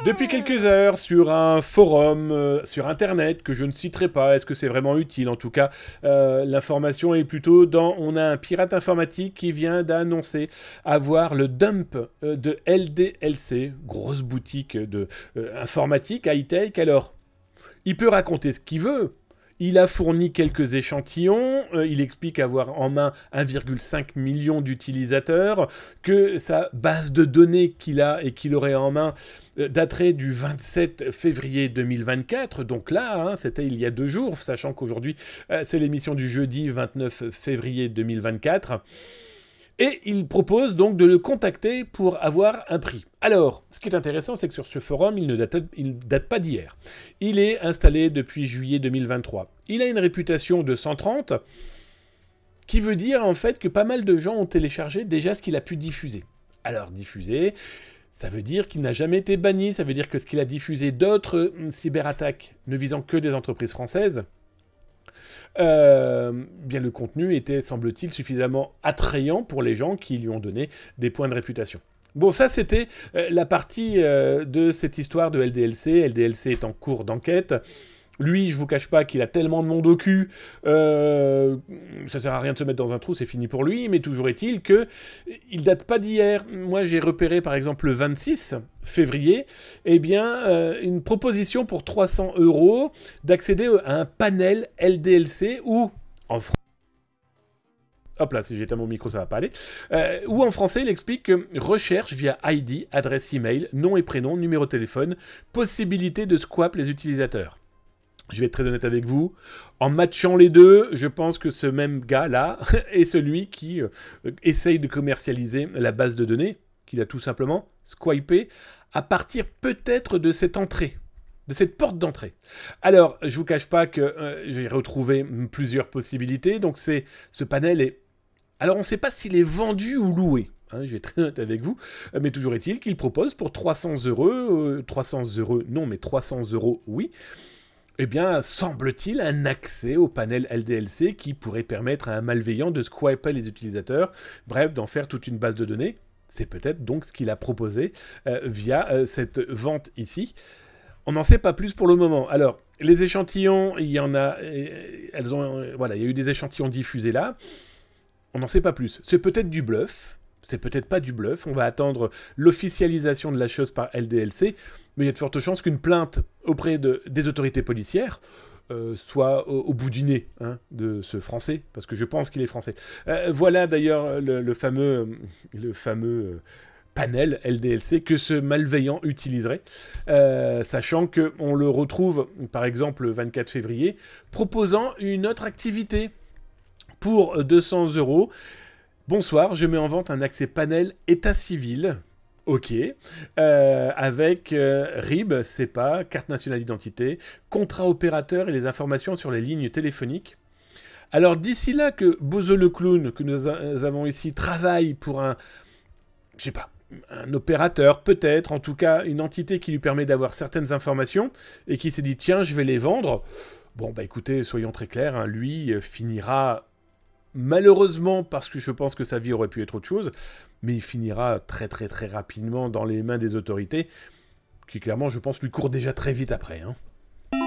Depuis quelques heures, sur un forum, sur Internet, que je ne citerai pas, est-ce que c'est vraiment utile? En tout cas, l'information est plutôt dans... On a un pirate informatique qui vient d'annoncer avoir le dump de LDLC, grosse boutique de informatique, high-tech. Alors, il peut raconter ce qu'il veut. Il a fourni quelques échantillons, il explique avoir en main 1,5 million d'utilisateurs, que sa base de données qu'il a et qu'il aurait en main daterait du 27 février 2024, donc là, hein, c'était il y a 2 jours, sachant qu'aujourd'hui, c'est l'émission du jeudi 29 février 2024. Et il propose donc de le contacter pour avoir un prix. Alors, ce qui est intéressant, c'est que sur ce forum, il ne date pas d'hier. Il est installé depuis juillet 2023. Il a une réputation de 130, qui veut dire en fait que pas mal de gens ont téléchargé déjà ce qu'il a pu diffuser. Alors, diffuser, ça veut dire qu'il n'a jamais été banni, ça veut dire que ce qu'il a diffusé d'autres cyberattaques ne visant que des entreprises françaises, bien le contenu était, semble-t-il, suffisamment attrayant pour les gens qui lui ont donné des points de réputation. Bon, ça, c'était la partie de cette histoire de LDLC. LDLC est en cours d'enquête. Lui, je vous cache pas qu'il a tellement de monde au cul, ça sert à rien de se mettre dans un trou, c'est fini pour lui, mais toujours est-il que il date pas d'hier. Moi, j'ai repéré, par exemple, le 26 février, eh bien, une proposition pour 300 € d'accéder à un panel LDLC où, en France, hop là, si j'éteins mon micro, ça va pas aller. Ou en français, il explique que recherche via ID, adresse email, nom et prénom, numéro de téléphone, possibilité de squap les utilisateurs. Je vais être très honnête avec vous, en matchant les deux, je pense que ce même gars-là est celui qui essaye de commercialiser la base de données, qu'il a tout simplement squipé, à partir peut-être de cette entrée, de cette porte d'entrée. Alors, je vous cache pas que j'ai retrouvé plusieurs possibilités, donc c'est ce panel est... Alors, on ne sait pas s'il est vendu ou loué. Hein, je vais être très honnête avec vous, mais toujours est-il qu'il propose pour 300 €, 300 € non, mais 300 € oui, eh bien, semble-t-il, un accès au panel LDLC qui pourrait permettre à un malveillant de squipper les utilisateurs, bref, d'en faire toute une base de données. C'est peut-être donc ce qu'il a proposé via cette vente ici. On n'en sait pas plus pour le moment. Alors, les échantillons, il y en a... voilà, il y a eu des échantillons diffusés là. On n'en sait pas plus. C'est peut-être du bluff. C'est peut-être pas du bluff, on va attendre l'officialisation de la chose par LDLC, mais il y a de fortes chances qu'une plainte auprès des autorités policières soit au bout du nez de ce Français, parce que je pense qu'il est français. Voilà d'ailleurs le fameux panel LDLC que ce malveillant utiliserait, sachant qu'on le retrouve, par exemple, le 24 février, proposant une autre activité pour 200 €. Bonsoir, je mets en vente un accès panel état civil, ok, avec RIB, CEPA, carte nationale d'identité, contrat opérateur et les informations sur les lignes téléphoniques. Alors d'ici là que Bozo le clown, que nous avons ici, travaille pour un, je sais pas, un opérateur peut-être, en tout cas une entité qui lui permet d'avoir certaines informations, et qui s'est dit tiens, je vais les vendre. Bon bah écoutez, soyons très clairs, hein, lui finira... Malheureusement, parce que je pense que sa vie aurait pu être autre chose, mais il finira très très très rapidement dans les mains des autorités, qui clairement, je pense, lui courent déjà très vite après. Hein.